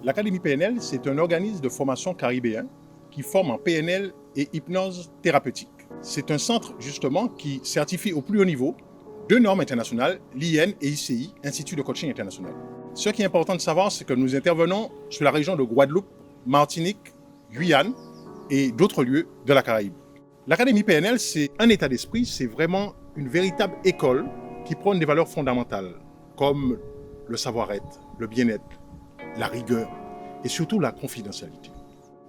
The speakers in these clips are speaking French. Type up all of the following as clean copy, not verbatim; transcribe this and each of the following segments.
L'Académie PNL, c'est un organisme de formation caribéen qui forme en PNL et hypnose thérapeutique. C'est un centre, justement, qui certifie au plus haut niveau deux normes internationales, l'IN et ICI, Institut de Coaching International. Ce qui est important de savoir, c'est que nous intervenons sur la région de Guadeloupe, Martinique, Guyane et d'autres lieux de la Caraïbe. L'Académie PNL, c'est un état d'esprit, c'est vraiment une véritable école qui prône des valeurs fondamentales, comme le savoir-être, le bien-être, la rigueur et surtout la confidentialité.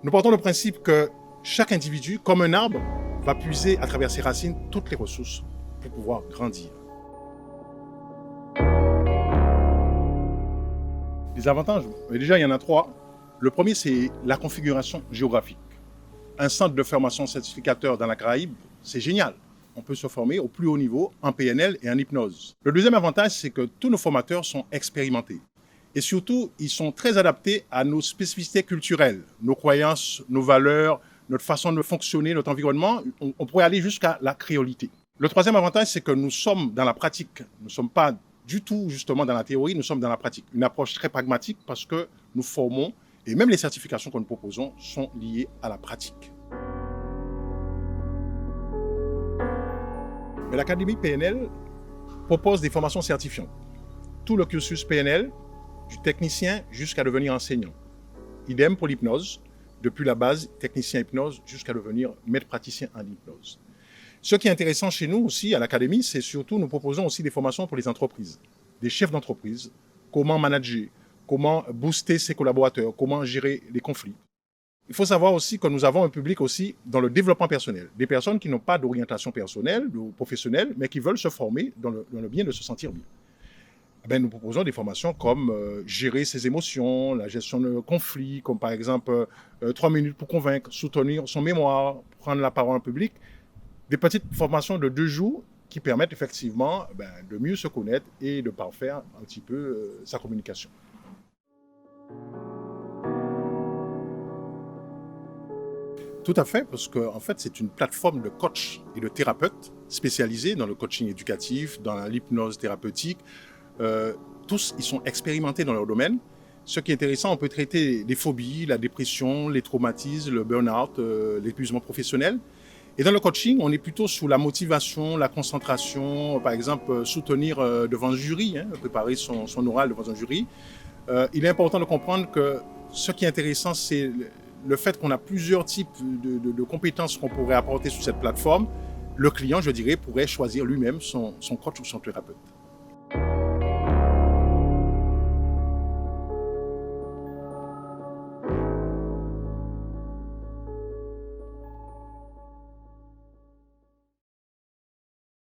Nous partons du principe que chaque individu, comme un arbre, va puiser à travers ses racines toutes les ressources pour pouvoir grandir. Les avantages, déjà il y en a trois. Le premier, c'est la configuration géographique. Un centre de formation certificateur dans la Caraïbe, c'est génial. On peut se former au plus haut niveau en PNL et en hypnose. Le deuxième avantage, c'est que tous nos formateurs sont expérimentés. Et surtout, ils sont très adaptés à nos spécificités culturelles, nos croyances, nos valeurs, notre façon de fonctionner, notre environnement. On pourrait aller jusqu'à la créolité. Le troisième avantage, c'est que nous sommes dans la pratique. Nous ne sommes pas du tout justement dans la théorie, nous sommes dans la pratique. Une approche très pragmatique parce que nous formons et même les certifications que nous proposons sont liées à la pratique. Mais l'Académie PNL propose des formations certifiantes. Tout le cursus PNL, du technicien jusqu'à devenir enseignant. Idem pour l'hypnose, depuis la base, technicien hypnose, jusqu'à devenir maître praticien en hypnose. Ce qui est intéressant chez nous aussi, à l'Académie, c'est surtout, nous proposons aussi des formations pour les entreprises, des chefs d'entreprise, comment manager, comment booster ses collaborateurs, comment gérer les conflits. Il faut savoir aussi que nous avons un public aussi dans le développement personnel, des personnes qui n'ont pas d'orientation personnelle ou professionnelle, mais qui veulent se former dans le bien de se sentir bien. Nous proposons des formations comme gérer ses émotions, la gestion de conflits, comme par exemple 3 minutes pour convaincre, soutenir son mémoire, prendre la parole en public. Des petites formations de 2 jours qui permettent effectivement de mieux se connaître et de parfaire un petit peu sa communication. Tout à fait, parce qu'en fait, c'est une plateforme de coach et de thérapeutes spécialisés dans le coaching éducatif, dans l'hypnose thérapeutique. Tous, ils sont expérimentés dans leur domaine. Ce qui est intéressant, on peut traiter les phobies, la dépression, les traumatismes, le burn-out, l'épuisement professionnel. Et dans le coaching, on est plutôt sous la motivation, la concentration, par exemple, soutenir devant un jury, préparer son oral devant un jury. Il est important de comprendre que ce qui est intéressant, c'est le fait qu'on a plusieurs types de compétences qu'on pourrait apporter sur cette plateforme. Le client, je dirais, pourrait choisir lui-même son coach ou son thérapeute.